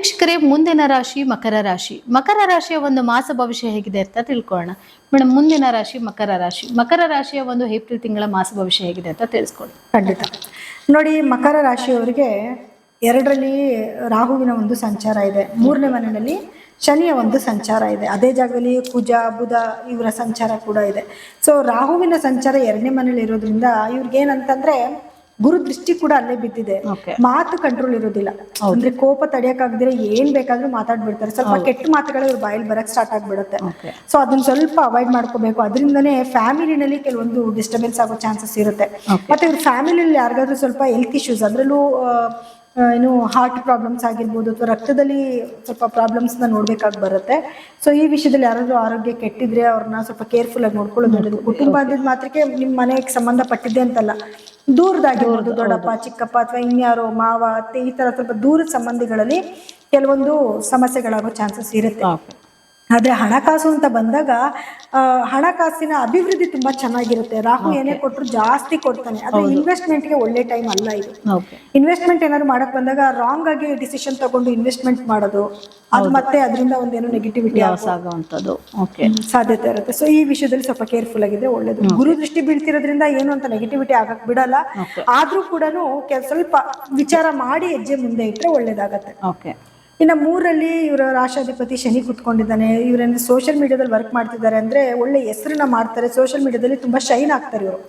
ವೀಕ್ಷಕರೇ, ಮುಂದಿನ ರಾಶಿ ಮಕರ ರಾಶಿ. ಮಕರ ರಾಶಿಯ ಒಂದು ಮಾಸ ಭವಿಷ್ಯ ಹೇಗಿದೆ ಅಂತ ತಿಳ್ಕೊಳ್ಳೋಣ. ಮೇಡಮ್, ಮುಂದಿನ ರಾಶಿ ಮಕರ ರಾಶಿ. ಮಕರ ರಾಶಿಯ ಒಂದು ಏಪ್ರಿಲ್ ತಿಂಗಳ ಮಾಸ ಭವಿಷ್ಯ ಹೇಗಿದೆ ಅಂತ ತಿಳಿಸ್ಕೊಳ್ಳಿ. ಖಂಡಿತ. ನೋಡಿ, ಮಕರ ರಾಶಿಯವರಿಗೆ 2ರಲ್ಲಿ ರಾಹುವಿನ ಒಂದು ಸಂಚಾರ ಇದೆ, 3ನೇ ಮನೆಯಲ್ಲಿ ಶನಿಯ ಒಂದು ಸಂಚಾರ ಇದೆ, ಅದೇ ಜಾಗದಲ್ಲಿ ಕುಜ ಬುಧ ಇವರ ಸಂಚಾರ ಕೂಡ ಇದೆ. ಸೊ ರಾಹುವಿನ ಸಂಚಾರ 2ನೇ ಮನೇಲಿ ಇರೋದ್ರಿಂದ ಇವ್ರಿಗೇನಂತಂದ್ರೆ ಗುರು ದೃಷ್ಟಿ ಕೂಡ ಅಲ್ಲೇ ಬಿದ್ದಿದೆ. ಮಾತು ಕಂಟ್ರೋಲ್ ಇರೋದಿಲ್ಲ, ಅಂದ್ರೆ ಕೋಪ ತಡೆಯಕ್ಕಾಗದಿರ ಏನ್ ಬೇಕಾದ್ರೂ ಮಾತಾಡ್ಬಿಡ್ತಾರೆ. ಸ್ವಲ್ಪ ಕೆಟ್ಟ ಮಾತುಗಳು ಇವ್ರ ಬಾಯಲ್ಲಿ ಬರಕ್ ಸ್ಟಾರ್ಟ್ ಆಗ್ಬಿಡುತ್ತೆ. ಸೊ ಅದನ್ನ ಸ್ವಲ್ಪ ಅವಾಯ್ಡ್ ಮಾಡ್ಕೋಬೇಕು. ಅದರಿಂದನೇ ಫ್ಯಾಮಿಲಿನಲ್ಲಿ ಕೆಲವೊಂದು ಡಿಸ್ಟರ್ಬೆನ್ಸ್ ಆಗೋ ಚಾನ್ಸಸ್ ಇರುತ್ತೆ. ಮತ್ತೆ ಇವ್ರ ಫ್ಯಾಮಿಲಿಯಲ್ಲಿ ಯಾರಿಗಾದ್ರೂ ಸ್ವಲ್ಪ ಹೆಲ್ತ್ ಇಶ್ಯೂಸ್, ಅದರಲ್ಲೂ ಏನು ಹಾರ್ಟ್ ಪ್ರಾಬ್ಲಮ್ಸ್ ಆಗಿರ್ಬೋದು ಅಥವಾ ರಕ್ತದಲ್ಲಿ ಸ್ವಲ್ಪ ಪ್ರಾಬ್ಲಮ್ಸ್ನ ನೋಡ್ಬೇಕಾಗಿ ಬರುತ್ತೆ. ಸೊ ಈ ವಿಷಯದಲ್ಲಿ ಯಾರಾದ್ರೂ ಆರೋಗ್ಯ ಕೆಟ್ಟಿದ್ರೆ ಅವ್ರನ್ನ ಸ್ವಲ್ಪ ಕೇರ್ಫುಲ್ ಆಗಿ ನೋಡ್ಕೊಳ್ಳೋದು ಒಳ್ಳೇದು. ಕುಟುಂಬ ಅಂದಿದ್ ಮಾತ್ರಕ್ಕೆ ನಿಮ್ಮ ಮನೆಗೆ ಸಂಬಂಧಪಟ್ಟಿದ್ದೆ ಅಂತಲ್ಲ, ದೂರದಾಗಿರ್ಬೋದು, ದೊಡ್ಡಪ್ಪ ಚಿಕ್ಕಪ್ಪ ಅಥವಾ ಇನ್ಯಾರೋ ಮಾವ ಅತ್ತೆ, ಈ ತರ ಸ್ವಲ್ಪ ದೂರದ ಸಂಬಂಧಿಗಳಲ್ಲಿ ಕೆಲವೊಂದು ಸಮಸ್ಯೆಗಳಾಗೋ ಚಾನ್ಸಸ್ ಇರುತ್ತೆ. ಆದ್ರೆ ಹಣಕಾಸು ಅಂತ ಬಂದಾಗ ಹಣಕಾಸಿನ ಅಭಿವೃದ್ಧಿ ತುಂಬಾ ಚೆನ್ನಾಗಿರುತ್ತೆ. ರಾಹು ಏನೇ ಕೊಟ್ಟರು ಜಾಸ್ತಿ ಕೊಡ್ತಾನೆ. ಆದ್ರೆ ಇನ್ವೆಸ್ಟ್ಮೆಂಟ್ಗೆ ಒಳ್ಳೆ ಟೈಮ್ ಅಲ್ಲ ಇದು. ಇನ್ವೆಸ್ಟ್ಮೆಂಟ್ ಏನಾದ್ರು ಮಾಡಕ್ ಬಂದಾಗ ರಾಂಗ್ ಆಗಿ ಡಿಸಿಷನ್ ತಗೊಂಡು ಇನ್ವೆಸ್ಟ್ಮೆಂಟ್ ಮಾಡೋದು, ಅದು ಮತ್ತೆ ಅದರಿಂದ ಒಂದೇನೋ ನೆಗೆಟಿವಿಟಿ ಆಗುವಂತದ್ದು ಸಾಧ್ಯತೆ ಇರುತ್ತೆ. ಸೊ ಈ ವಿಷಯದಲ್ಲಿ ಸ್ವಲ್ಪ ಕೇರ್ಫುಲ್ ಆಗಿದ್ರೆ ಒಳ್ಳೇದು. ಗುರು ದೃಷ್ಟಿ ಬೀಳ್ತಿರೋದ್ರಿಂದ ಏನು ಅಂತ ನೆಗೆಟಿವಿಟಿ ಆಗಕ್ ಬಿಡಲ್ಲ. ಆದ್ರೂ ಕೂಡ ಸ್ವಲ್ಪ ವಿಚಾರ ಮಾಡಿ ಹೆಜ್ಜೆ ಮುಂದೆ ಇಟ್ರೆ ಒಳ್ಳೇದಾಗತ್ತೆ. ಇನ್ನು 3ರಲ್ಲಿ ಇವರ ರಾಶಾಧಿಪತಿ ಶನಿ ಕುತ್ಕೊಂಡಿದ್ದಾನೆ. ಇವರನ್ನು ಸೋಷಿಯಲ್ ಮೀಡಿಯಾದಲ್ಲಿ ವರ್ಕ್ ಮಾಡ್ತಿದ್ದಾರೆ ಅಂದ್ರೆ ಒಳ್ಳೆ ಹೆಸರನ್ನ ಮಾಡ್ತಾರೆ. ಸೋಷಿಯಲ್ ಮೀಡಿಯಾದಲ್ಲಿ ತುಂಬಾ ಶೈನ್ ಆಗ್ತಾರೆ ಇವರು.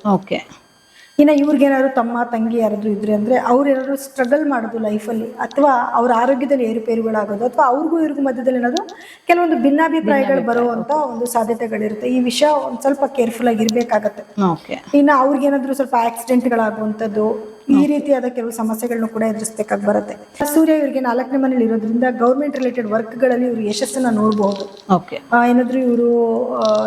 ಇನ್ನು ಇವ್ರಿಗೇನಾದ್ರು ತಮ್ಮ ತಂಗಿ ಯಾರಾದ್ರು ಇದ್ರೆ ಅಂದ್ರೆ ಅವ್ರು ಏನಾದ್ರು ಸ್ಟ್ರಗಲ್ ಮಾಡೋದು ಲೈಫಲ್ಲಿ, ಅಥವಾ ಅವ್ರ ಆರೋಗ್ಯದಲ್ಲಿ ಏರುಪೇರುಗಳಾಗೋದು, ಅಥವಾ ಅವ್ರಿಗೂ ಇವ್ರಿಗೂ ಮಧ್ಯದಲ್ಲಿ ಏನಾದ್ರು ಕೆಲವೊಂದು ಭಿನ್ನಾಭಿಪ್ರಾಯಗಳು ಬರುವಂತ ಒಂದು ಸಾಧ್ಯತೆಗಳಿರುತ್ತೆ. ಈ ವಿಷಯ ಒಂದ್ ಸ್ವಲ್ಪ ಕೇರ್ಫುಲ್ ಆಗಿ ಇರ್ಬೇಕಾಗತ್ತೆ. ಇನ್ನು ಅವ್ರಿಗೇನಾದ್ರು ಸ್ವಲ್ಪ ಆಕ್ಸಿಡೆಂಟ್ಗಳಾಗುವಂಥದ್ದು, ಈ ರೀತಿಯಾದ ಕೆಲವು ಸಮಸ್ಯೆಗಳನ್ನು ಕೂಡ ಎದುರಿಸಬೇಕಾಗಿ ಬರುತ್ತೆ. ಸೂರ್ಯ ಇವರಿಗೆ 4ನೇ ಮನೇಲಿ ಇರೋದ್ರಿಂದ ಗೌರ್ಮೆಂಟ್ ರಿಲೇಟೆಡ್ ವರ್ಕ್ ಗಳಲ್ಲಿ ಇವರು ಯಶಸ್ಸನ್ನ ನೋಡಬಹುದು. ಏನಾದ್ರು ಇವರು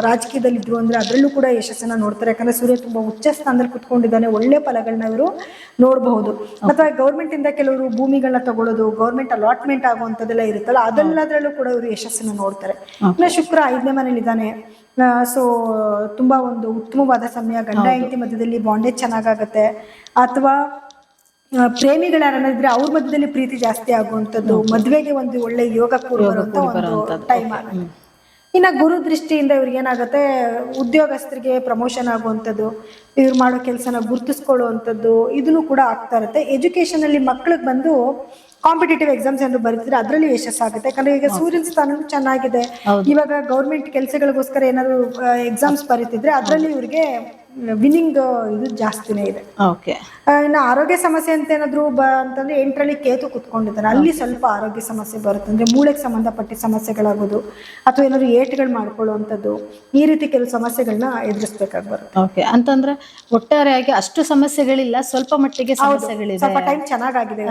ರಾಜಕೀಯದಲ್ಲಿ ಇದ್ರು ಅಂದ್ರೆ ಅದರಲ್ಲೂ ಕೂಡ ಯಶಸ್ಸನ್ನ ನೋಡ್ತಾರೆ. ಯಾಕಂದ್ರೆ ಸೂರ್ಯ ತುಂಬಾ ಉಚ್ಚ ಸ್ಥಾನದಲ್ಲಿ ಕುತ್ಕೊಂಡಿದ್ದಾನೆ, ಒಳ್ಳೆ ಫಲಗಳನ್ನ ಇವರು ನೋಡಬಹುದು. ಅಥವಾ ಗೌರ್ಮೆಂಟ್ ಇಂದ ಕೆಲವರು ಭೂಮಿಗಳನ್ನ ತಗೊಳ್ಳೋದು, ಗೌರ್ಮೆಂಟ್ ಅಲಾಟ್ಮೆಂಟ್ ಆಗುವಂತದೆಲ್ಲ ಇರುತ್ತಲ್ಲ, ಅದೆಲ್ಲದರಲ್ಲೂ ಕೂಡ ಇವರು ಯಶಸ್ಸನ್ನ ನೋಡ್ತಾರೆ. ಇನ್ನು ಶುಕ್ರ 5ನೇ ಮನೇಲಿ ಇದ್ದಾನೆ. ಸೊ ತುಂಬಾ ಒಂದು ಉತ್ತಮವಾದ ಸಮಯ. ಗಂಡ ಹೆಂಡತಿ ಮಧ್ಯದಲ್ಲಿ ಬಾಂಡೇಜ್ ಚೆನ್ನಾಗಾಗತ್ತೆ. ಅಥವಾ ಪ್ರೇಮಿಗಳು ಯಾರನ್ನಿದ್ರೆ ಅವ್ರ ಮಧ್ಯದಲ್ಲಿ ಪ್ರೀತಿ ಜಾಸ್ತಿ ಆಗುವಂಥದ್ದು, ಮದ್ವೆಗೆ ಒಂದು ಒಳ್ಳೆ ಯೋಗ ಕೂಡ ಬರುವಂತ ಒಂದು ಟೈಮ್ ಆಗುತ್ತೆ. ಇನ್ನು ಗುರು ದೃಷ್ಟಿಯಿಂದ ಇವ್ರಿಗೆ ಏನಾಗುತ್ತೆ, ಉದ್ಯೋಗಸ್ಥರಿಗೆ ಪ್ರಮೋಷನ್ ಆಗುವಂಥದ್ದು, ಇವ್ರು ಮಾಡೋ ಕೆಲಸನ ಗುರುತಿಸ್ಕೊಳ್ಳುವಂಥದ್ದು, ಇದನ್ನು ಕೂಡ ಆಗ್ತಾ ಇರುತ್ತೆ. ಎಜುಕೇಶನ್ ಅಲ್ಲಿ ಮಕ್ಳಿಗೆ ಬಂದು ಕಾಂಪಿಟೇಟಿವ್ ಎಕ್ಸಾಮ್ಸ್ ಏನಾದ್ರು ಬರೀತಿದ್ರೆ ಅದರಲ್ಲಿ ಯಶಸ್ಸಾಗುತ್ತೆ. ಯಾಕಂದ್ರೆ ಈಗ ಸೂರ್ಯನ ಸ್ಥಾನ ಚೆನ್ನಾಗಿದೆ. ಇವಾಗ ಗೌರ್ಮೆಂಟ್ ಕೆಲಸಗಳಿಗೋಸ್ಕರ ಏನಾದ್ರು ಎಕ್ಸಾಮ್ಸ್ ಬರೀತಿದ್ರೆ ಅದರಲ್ಲಿ ಇವ್ರಿಗೆ ವಿನ್ನಿಂಗ್ ಇದು ಜಾಸ್ತಿನೇ ಇದೆ. ಇನ್ನು ಆರೋಗ್ಯ ಸಮಸ್ಯೆ ಅಂತ ಏನಾದ್ರು ಅಂತಂದ್ರೆ 8ರಲ್ಲಿ ಕೇತು ಕುತ್ಕೊಂಡಿದ್ದಾನೆ. ಅಲ್ಲಿ ಸ್ವಲ್ಪ ಆರೋಗ್ಯ ಸಮಸ್ಯೆ ಬರುತ್ತೆ. ಅಂದ್ರೆ ಮೂಳೆಗೆ ಸಂಬಂಧಪಟ್ಟ ಸಮಸ್ಯೆಗಳಾಗೋದು, ಅಥವಾ ಏನಾದ್ರು ಏಟ್ಗಳು ಮಾಡ್ಕೊಳ್ಳುವಂಥದ್ದು, ಈ ರೀತಿ ಕೆಲವು ಸಮಸ್ಯೆಗಳನ್ನ ಎದುರಿಸಬೇಕಾಗಿ ಬರುತ್ತೆ. ಅಂತಂದ್ರೆ ಒಟ್ಟಾರೆಯಾಗಿ ಅಷ್ಟು ಸಮಸ್ಯೆಗಳಿಲ್ಲ, ಸ್ವಲ್ಪ ಮಟ್ಟಿಗೆ ಸಮಸ್ಯೆಗಳಿದೆ. ಸ್ವಲ್ಪ ಟೈಮ್ ಚೆನ್ನಾಗಿದೆ.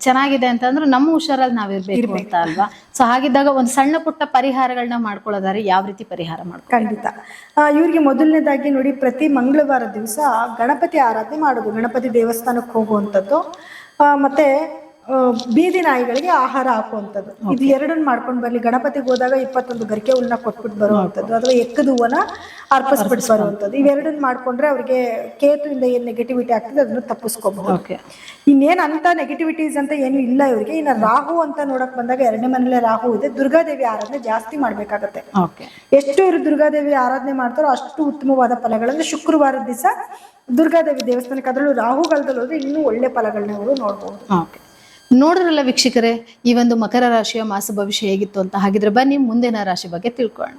ಚೆನ್ನಾಗಿದೆ ಅಂತಂದ್ರೆ ನಮ್ಮ ಹುಷಾರಲ್ಲಿ ನಾವಿರ್ಬೇಕು ಅಂತ ಅಲ್ವಾ? ಸೊ ಹಾಗಿದ್ದಾಗ ಒಂದು ಸಣ್ಣ ಪುಟ್ಟ ಪರಿಹಾರಗಳನ್ನ ಮಾಡ್ಕೊಳ್ಳೋದಾದ್ರೆ ಯಾವ ರೀತಿ ಪರಿಹಾರ ಮಾಡ್ಕೊಳ್ಳೋದು? ಖಂಡಿತ. ಇವ್ರಿಗೆ ಮೊದಲನೇದಾಗಿ ನೋಡಿ, ಪ್ರತಿ ಮಂಗಳವಾರ ದಿವಸ ಗಣಪತಿ ಆರಾಧನೆ ಮಾಡೋದು, ಗಣಪತಿ ದೇವಸ್ಥಾನಕ್ಕೆ ಹೋಗುವಂಥದ್ದು, ಮತ್ತೆ ಬೀದಿ ನಾಯಿಗಳಿಗೆ ಆಹಾರ ಹಾಕುವಂಥದ್ದು, ಇದು 2 ಮಾಡ್ಕೊಂಡು ಬರ್ಲಿ. ಗಣಪತಿಗೆ ಹೋದಾಗ 21 ಗರಿಕೆ ಹುಲ್ಲನ್ನ ಕೊಟ್ಬಿಟ್ಟು ಬರುವಂಥದ್ದು, ಅಥವಾ ಎಕ್ಕದ ಹೂವನ್ನ ಅರ್ಪಿಸ್ಬಿಟ್ಟು ಬರುವಂಥದ್ದು, ಇವೆರಡನ್ನ ಮಾಡ್ಕೊಂಡ್ರೆ ಅವ್ರಿಗೆ ಕೇತುವಿಂದ ಏನ್ ನೆಗೆಟಿವಿಟಿ ಆಗ್ತದೆ ಅದನ್ನ ತಪ್ಪಿಸ್ಕೋಬಹುದು. ಇನ್ನೇನ್ ಅಂತ ನೆಗೆಟಿವಿಟೀಸ್ ಅಂತ ಏನು ಇಲ್ಲ ಇವ್ರಿಗೆ. ಇನ್ನು ರಾಹು ಅಂತ ನೋಡಕ್ ಬಂದಾಗ 2ನೇ ಮನೇಲೆ ರಾಹು ಇದೆ. ದುರ್ಗಾದೇವಿ ಆರಾಧನೆ ಜಾಸ್ತಿ ಮಾಡ್ಬೇಕಾಗತ್ತೆ. ಎಷ್ಟು ಇವರು ದುರ್ಗಾದೇವಿ ಆರಾಧನೆ ಮಾಡ್ತಾರೋ ಅಷ್ಟು ಉತ್ತಮವಾದ ಫಲಗಳಂದ್ರೆ ಶುಕ್ರವಾರದ ದಿವಸ ದುರ್ಗಾದೇವಿ ದೇವಸ್ಥಾನಕ್ಕೆ, ಅದರಲ್ಲೂ ರಾಹುಗಾಲದಲ್ಲಿ ಹೋದ್ರೆ ಇನ್ನೂ ಒಳ್ಳೆ ಫಲಗಳನ್ನ ಇವರು ನೋಡ್ಬಹುದು. ನೋಡ್ರಲ್ಲ ವೀಕ್ಷಕರೇ, ಈ ಒಂದು ಮಕರ ರಾಶಿಯ ಮಾಸ ಭವಿಷ್ಯ ಹೇಗಿತ್ತು ಅಂತ. ಹಾಗಿದ್ರೆ ಬನ್ನಿ ಮುಂದಿನ ರಾಶಿ ಬಗ್ಗೆ ತಿಳ್ಕೊಳ್ಳೋಣ.